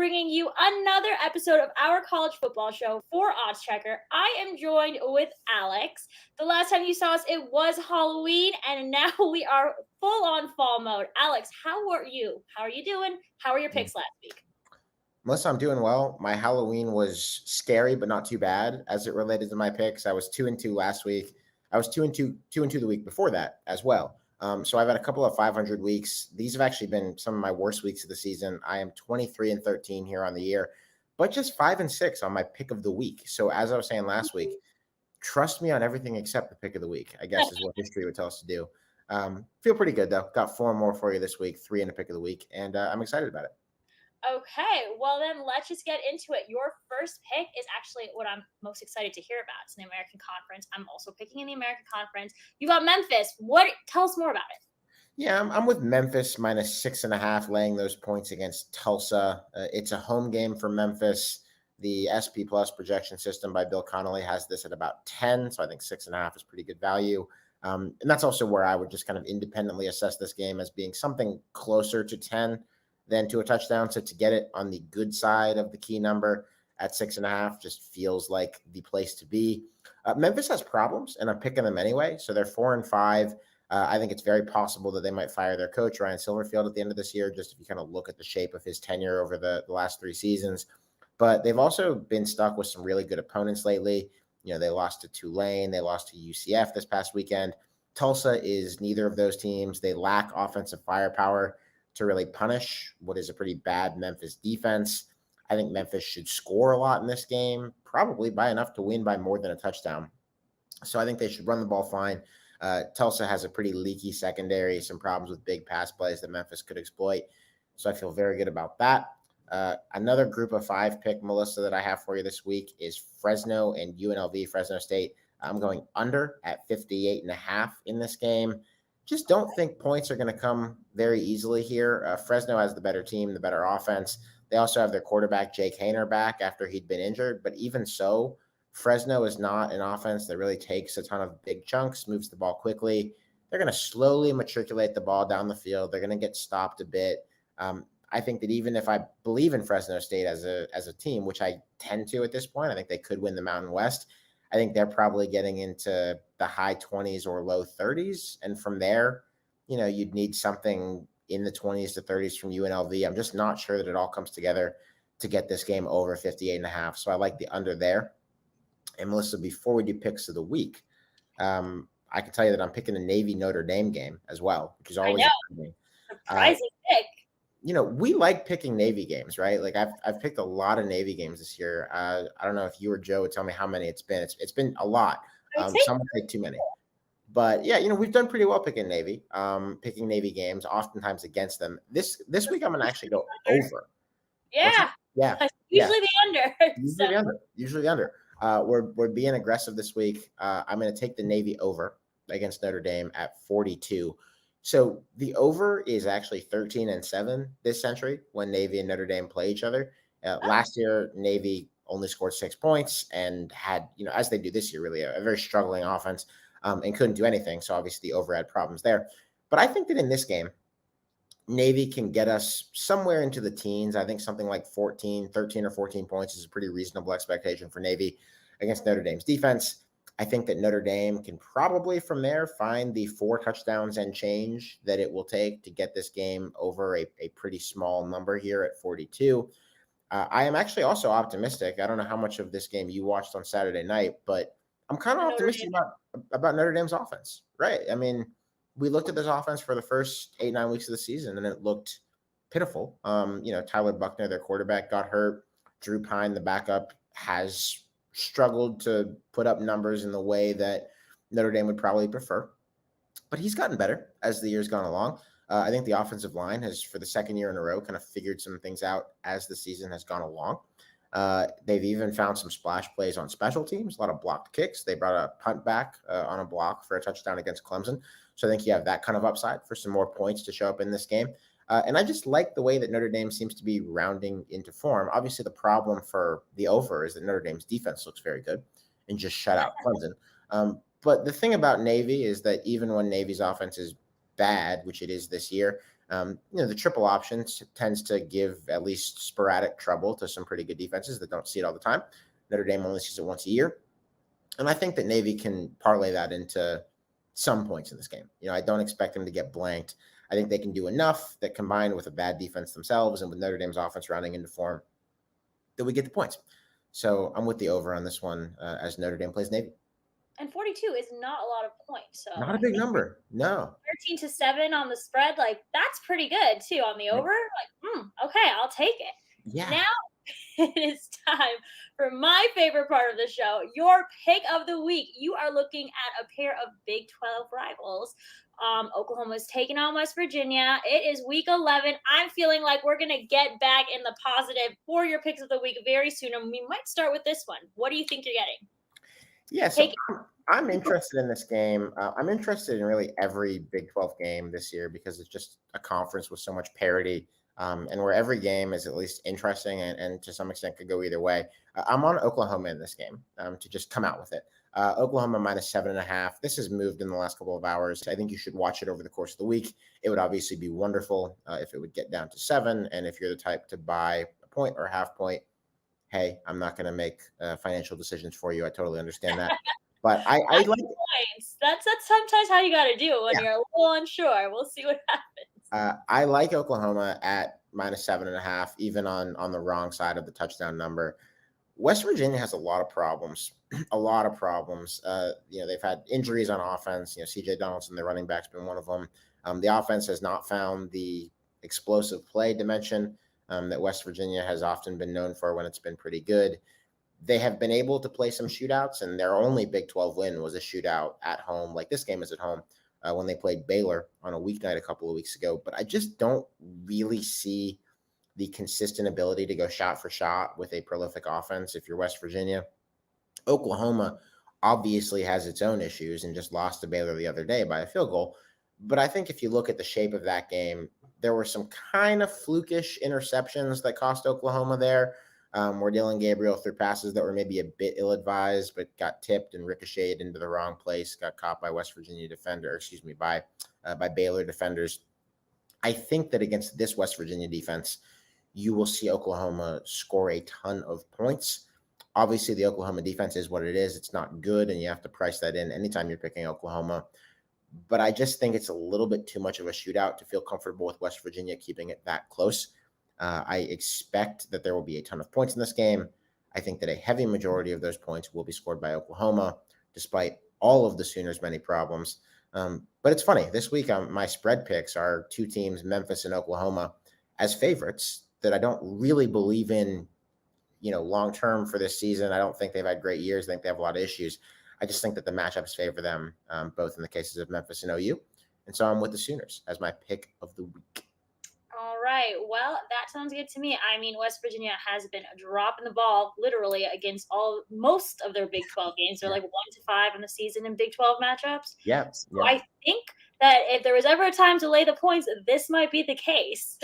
bringing you another episode of our college football show for OddsChecker. I am joined with Alex. The last time you saw us, it was Halloween, and now we are full on fall mode. Alex, how are you? How are you doing? How are your picks last week? Melissa, I'm doing well. My Halloween was scary, but not too bad as it related to my picks. I was 2-2 last week. I was 2-2 the week before that as well. So I've had a couple of 500 weeks. These have actually been some of my worst weeks of the season. I am 23-13 here on the year, but just 5-6 on my pick of the week. So as I was saying last week, trust me on everything except the pick of the week, I guess is what history would tell us to do. Feel pretty good though. Got 4 more for you this week, 3 in the pick of the week, and I'm excited about it. Okay, well then let's just get into it. Your first pick is actually what I'm most excited to hear about. It's in the American Conference. I'm also picking in the American Conference. You got Memphis. Tell us more about it. Yeah, I'm with Memphis minus 6.5, laying those points against Tulsa. It's a home game for Memphis. The SP Plus projection system by Bill Connolly has this at about 10, so I think 6.5 is pretty good value. And that's also where I would just kind of independently assess this game as being something closer to 10 than to a touchdown. So to get it on the good side of the key number at 6.5 just feels like the place to be. Memphis has problems, and I'm picking them anyway. So they're 4-5. I think it's very possible that they might fire their coach, Ryan Silverfield, at the end of this year, just if you kind of look at the shape of his tenure over the last 3 seasons. But they've also been stuck with some really good opponents lately. You know, they lost to Tulane. They lost to UCF this past weekend. Tulsa is neither of those teams. They lack offensive firepower to really punish what is a pretty bad Memphis defense. I think Memphis should score a lot in this game, probably by enough to win by more than a touchdown. So I think they should run the ball fine. Tulsa has a pretty leaky secondary, some problems with big pass plays that Memphis could exploit. So I feel very good about that. Another group of 5 pick, Melissa, that I have for you this week is Fresno and UNLV, Fresno State. I'm going under at 58.5 in this game. Just don't think points are going to come very easily here. Fresno has the better team, the better offense. They also have their quarterback, Jake Haener, back after he'd been injured. But even so, Fresno is not an offense that really takes a ton of big chunks, moves the ball quickly. They're going to slowly matriculate the ball down the field. They're going to get stopped a bit. I think that even if I believe in Fresno State as a team, which I tend to at this point, I think they could win the Mountain West. I think they're probably getting into the high 20s or low 30s. And from there, you know, you'd need something in the 20s to 30s from UNLV. I'm just not sure that it all comes together to get this game over 58.5. So I like the under there. And Melissa, before we do picks of the week, I can tell you that I'm picking a Navy Notre Dame game as well, which is always surprising pick. You know, we like picking Navy games, right? Like I've picked a lot of Navy games this year. I don't know if you or Joe would tell me how many it's been. It's been a lot. Some would say too many. But yeah, you know, we've done pretty well picking Navy games, oftentimes against them. This week I'm gonna actually go over. Yeah. Usually the under. Usually the under. We're being aggressive this week. I'm gonna take the Navy over against Notre Dame at 42. So the over is actually 13-7 this century when Navy and Notre Dame play each other. Last year, Navy only scored 6 points and had, you know, as they do this year, really a very struggling offense and couldn't do anything. So obviously the over had problems there. But I think that in this game, Navy can get us somewhere into the teens. I think something like 13 or 14 points is a pretty reasonable expectation for Navy against Notre Dame's defense. I think that Notre Dame can probably from there find the 4 touchdowns and change that it will take to get this game over a pretty small number here at 42. I am actually also optimistic. I don't know how much of this game you watched on Saturday night, but I'm kind of optimistic about Notre Dame's offense, right? I mean, we looked at this offense for the first 8-9 weeks of the season, and it looked pitiful. You know, Tyler Buckner, their quarterback, got hurt. Drew Pine, the backup, has struggled to put up numbers in the way that Notre Dame would probably prefer. But he's gotten better as the year's gone along. I think the offensive line has, for the second year in a row, kind of figured some things out as the season has gone along. They've even found some splash plays on special teams, a lot of blocked kicks. They brought a punt back on a block for a touchdown against Clemson. So I think you have that kind of upside for some more points to show up in this game. And I just like the way that Notre Dame seems to be rounding into form. Obviously, the problem for the over is that Notre Dame's defense looks very good and just shut out Clemson. But the thing about Navy is that even when Navy's offense is bad, which it is this year, The triple option tends to give at least sporadic trouble to some pretty good defenses that don't see it all the time. Notre Dame only sees it once a year. And I think that Navy can parlay that into some points in this game. I don't expect them to get blanked. I think they can do enough that combined with a bad defense themselves and with Notre Dame's offense rounding into form, that we get the points. So I'm with the over on this one as Notre Dame plays Navy. And 42 is not a lot of points. So not a big number. No. 13-7 on the spread. That's pretty good too on the over. Okay, I'll take it. Yeah. Now it is time for my favorite part of the show, your pick of the week. You are looking at a pair of Big 12 rivals. Oklahoma is taking on West Virginia. It is week 11. I'm feeling like we're going to get back in the positive for your picks of the week very soon. And we might start with this one. What do you think you're getting? Yeah, so I'm interested in this game. I'm interested in really every Big 12 game this year because it's just a conference with so much parity. And where every game is at least interesting and to some extent could go either way. I'm on Oklahoma in this game to just come out with it. Oklahoma minus 7.5. This has moved in the last couple of hours. I think you should watch it over the course of the week. It would obviously be wonderful if it would get down to 7. And if you're the type to buy a point or a half point, hey, I'm not going to make financial decisions for you. I totally understand that. But I like points. That's sometimes how you got to do it when you're a little unsure. We'll see what happens. I like Oklahoma at minus 7.5, even on the wrong side of the touchdown number. West Virginia has a lot of problems. They've had injuries on offense. C.J. Donaldson, the running back's been one of them. The offense has not found the explosive play dimension that West Virginia has often been known for when it's been pretty good. They have been able to play some shootouts, and their only Big 12 win was a shootout at home, like this game is at home, when they played Baylor on a weeknight a couple of weeks ago. But I just don't really see the consistent ability to go shot for shot with a prolific offense if you're West Virginia. Oklahoma obviously has its own issues and just lost to Baylor the other day by a field goal. But I think if you look at the shape of that game, there were some kind of flukish interceptions that cost Oklahoma there, where Dylan Gabriel threw passes that were maybe a bit ill-advised, but got tipped and ricocheted into the wrong place, got caught by by Baylor defenders. I think that against this West Virginia defense, you will see Oklahoma score a ton of points. Obviously, the Oklahoma defense is what it is. It's not good, and you have to price that in anytime you're picking Oklahoma. But I just think it's a little bit too much of a shootout to feel comfortable with West Virginia keeping it that close. I expect that there will be a ton of points in this game. I think that a heavy majority of those points will be scored by Oklahoma, despite all of the Sooners' many problems. But it's funny. This week, my spread picks are two teams, Memphis and Oklahoma, as favorites that I don't really believe in, long-term for this season. I don't think they've had great years. I think they have a lot of issues. I just think that the matchups favor them, both in the cases of Memphis and OU. And so I'm with the Sooners as my pick of the week. All right. Well, that sounds good to me. I mean, West Virginia has been dropping the ball literally against most of their Big 12 games. They're like 1-5 in the season in Big 12 matchups. Yeah. So I think that if there was ever a time to lay the points, this might be the case.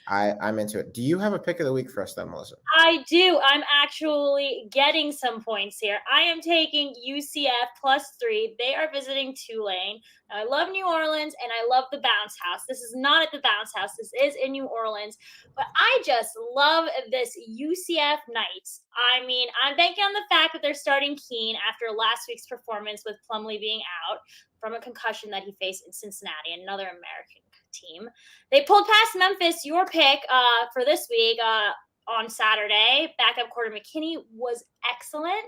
I'm into it. Do you have a pick of the week for us then, Melissa? I do. I'm actually getting some points here. I am taking UCF +3. They are visiting Tulane. Now, I love New Orleans, and I love the Bounce House. This is not at the Bounce House. This is in New Orleans. But I just love this UCF Knights. I mean, I'm banking on the fact that they're starting Keene after last week's performance with Plumlee being out from a concussion that he faced in Cincinnati, another American team. They pulled past Memphis, your pick for this week on Saturday. Backup quarter McKinney was excellent.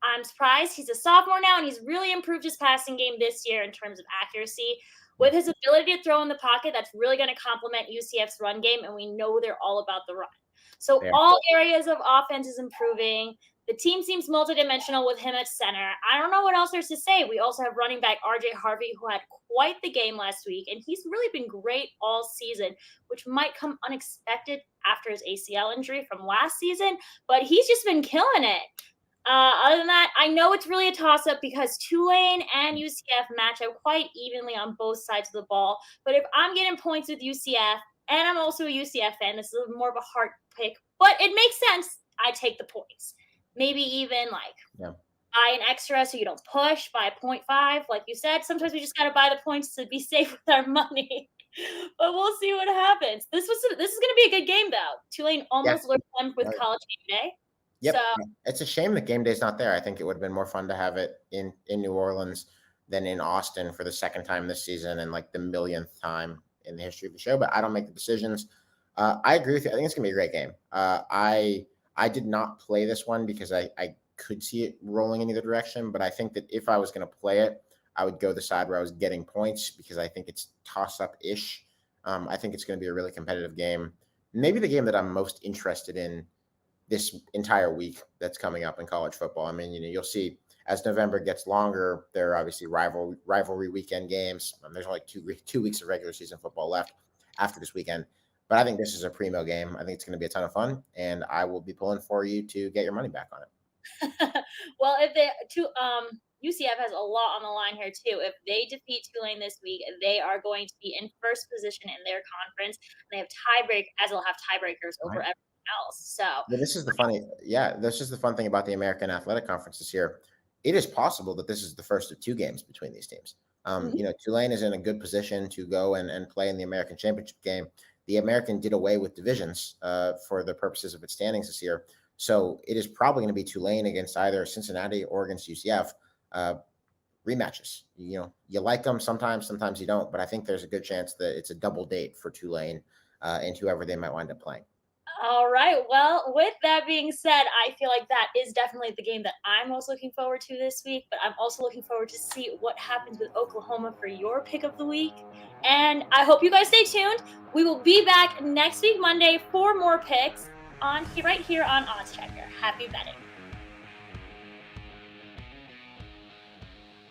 I'm surprised. He's a sophomore now, and he's really improved his passing game this year in terms of accuracy. With his ability to throw in the pocket, that's really going to complement UCF's run game, and we know they're all about the run. So all areas of offense is improving. The team seems multidimensional with him at center. I don't know what else there's to say. We also have running back R.J. Harvey, who had quite the game last week, and he's really been great all season, which might come unexpected after his ACL injury from last season, but he's just been killing it. Other than that, I know it's really a toss-up because Tulane and UCF match up quite evenly on both sides of the ball, but if I'm getting points with UCF, and I'm also a UCF fan, this is more of a hard pick, but it makes sense. I take the points. Maybe even buy an extra so you don't push by 0.5. Like you said, sometimes we just got to buy the points to be safe with our money. But we'll see what happens. This is gonna be a good game though. Tulane Yeah. almost lured them with Uh, College Game Day. So Yep. It's a shame that game day's not there. I think it would have been more fun to have it in New Orleans than in Austin for the second time this season and like the millionth time in the history of the show. But I don't make the decisions. I agree with you. I think it's gonna be a great game. I did not play this one because I could see it rolling in either direction. But I think that if I was gonna play it, I would go the side where I was getting points because I think it's toss up ish. I think it's going to be a really competitive game. Maybe the game that I'm most interested in this entire week that's coming up in college football. I mean, you'll see as November gets longer, there are obviously rivalry weekend games. There's only 2 weeks of regular season football left after this weekend. But I think this is a primo game. I think it's going to be a ton of fun, and I will be pulling for you to get your money back on it. well, if they UCF has a lot on the line here too. If they defeat Tulane this week, they are going to be in first position in their conference. And they have they'll have tiebreakers over Right. everyone else. So Yeah, this is the fun thing about the American Athletic Conference this year. It is possible that this is the first of two games between these teams. mhm. Tulane is in a good position to go and play in the American Championship game. The American did away with divisions for the purposes of its standings this year. So it is probably going to be Tulane against either Cincinnati or against UCF rematches. You like them sometimes you don't. But I think there's a good chance that it's a double date for Tulane and whoever they might wind up playing. All right. Well, with that being said, I feel like that is definitely the game that I'm most looking forward to this week. But I'm also looking forward to see what happens with Oklahoma for your pick of the week. And I hope you guys stay tuned. We will be back next week, Monday, for more picks right here on OddsChecker. Happy betting.